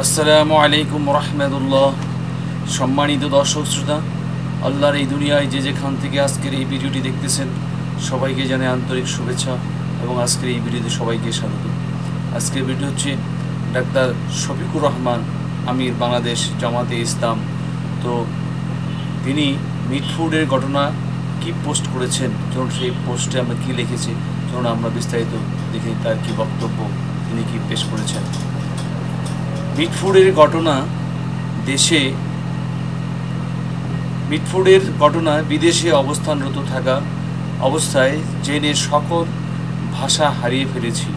আসসালামু আলাইকুম রহমতুল্লাহ। সম্মানিত দর্শক শ্রোতা, আল্লাহর এই দুনিয়ায় যে যেখান থেকে আজকের এই ভিডিওটি দেখতেছেন সবাইকে জানাই আন্তরিক শুভেচ্ছা এবং আজকের এই ভিডিওতে সবাইকে স্বাগত। আজকের ভিডিও হচ্ছে ডাক্তার শফিকুর রহমান আমির, বাংলাদেশ জামাতে ইসলাম। তো তিনি মিটফুডের ঘটনা কি পোস্ট করেছেন, যেমন সেই পোস্টে আমরা কি লিখেছি, যেমন আমরা বিস্তারিত দেখি তার কি বক্তব্য, তিনি কি পেশ করেছেন। মিটফুডের ঘটনা বিদেশে অবস্থানরত থাকা অবস্থায় জেনে সকল ভাষা হারিয়ে ফেলেছি।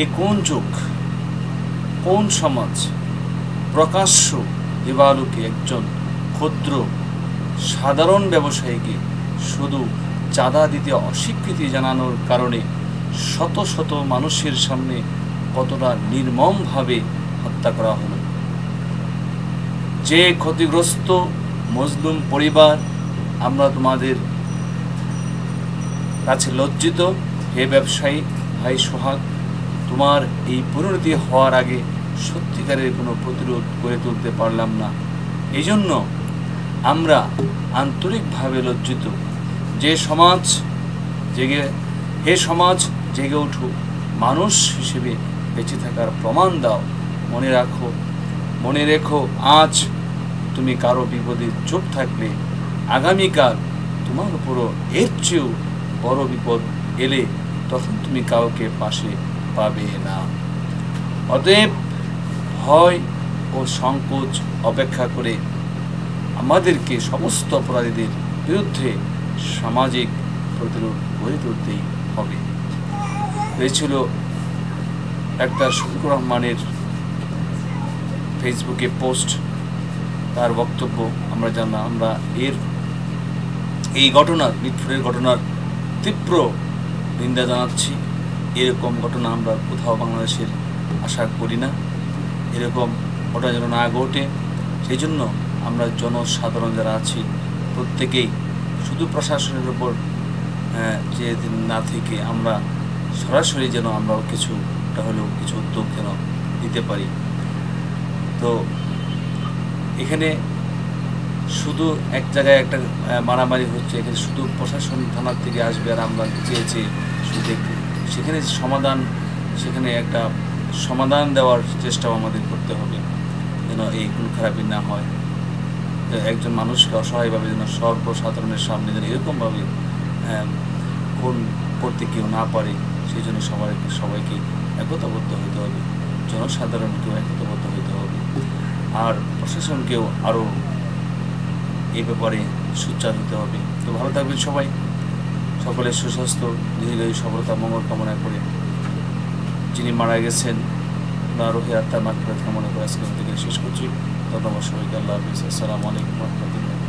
এ কোন যুগ, কোন সমাজ! প্রকাশ্য দিবালোকে একজন ক্ষুদ্র সাধারণ ব্যবসায়ীকে শুধু চাঁদা দিতে অস্বীকৃতি জানানোর কারণে শত শত মানুষের সামনে কতটা নির্মমভাবে হত্যা করা হলো। যে ক্ষতিগ্রস্ত মজলুম পরিবার, আমরা তোমাদের কাছে লজ্জিত। হে ব্যবসায়ী ভাই সোহাগ, তোমার এই পরিণতি হওয়ার আগে সত্যিকারের কোনো প্রতিরোধ গড়ে তুলতে পারলাম না। এই জন্য আমরা আন্তরিকভাবে লজ্জিত। হে সমাজ জেগে উঠো, মানুষ হিসেবে বেঁচে থাকার প্রমাণ দাও। মনে রেখো, আজ তুমি কারো বিপদে চুপ থাকলে আগামীকাল তোমার উপরও এর চেয়েও বড় বিপদ এলে তখন তুমি কাউকে পাশে পাবে না। অতএব ভয় ও সংকোচ অপেক্ষা করে আমাদেরকে সমস্ত অপরাধীদের বিরুদ্ধে সামাজিক প্রতিরোধ গড়ে তুলতেই হবে। হয়েছিল ডাক্তার শফিকুর রহমানের ফেসবুকে পোস্ট, তার বক্তব্য আমরা জানলাম। আমরা এই মিটফুডের ঘটনার তীব্র নিন্দা জানাচ্ছি। এরকম ঘটনা আমরা কোথাও বাংলাদেশের আশা করি না। এরকম ঘটনা যেন না ঘটে, সেই জন্য আমরা জনসাধারণ যারা আছি প্রত্যেকেই শুধু প্রশাসনের উপর যে না থেকে আমরা সরাসরি যেন আমরাও কিছুটা হলেও কিছু উদ্যোগ যেন নিতে পারি। তো এখানে শুধু এক জায়গায় একটা মারামারি হচ্ছে, এখানে শুধু প্রশাসনিক থানার থেকে আসবে আর আমরা চেয়েছি শুধু দেখতে। সেখানে একটা সমাধান দেওয়ার চেষ্টাও আমাদের করতে হবে, যেন এই খুন খারাপি না হয়। একজন মানুষকে অসহায়ভাবে যেন সর্বসাধারণের সামনে যেন এরকমভাবে খুন করতে কেউ না পারে, সেই জন্য সবাইকে একতাবদ্ধ হতে হবে, জনসাধারণকেও একতাবদ্ধ হতে হবে, আর প্রশাসনকেও আরও এই ব্যাপারে সোচ্চার হতে হবে। তো ভালো থাকবেন সবাই, সকলের সুস্বাস্থ্য, দীর্ঘায়ু, সফলতা, মঙ্গল কামনা করে যিনি মারা গেছেন ওনার রুহে আত্মার মাগফিরাত কামনা করে আজকে থেকে শেষ করছি। ধন্যবাদ সবাইকে। আল্লাহ হাফিজ। আসসালামু আলাইকুম ওয়া রাহমাতুল্লাহ।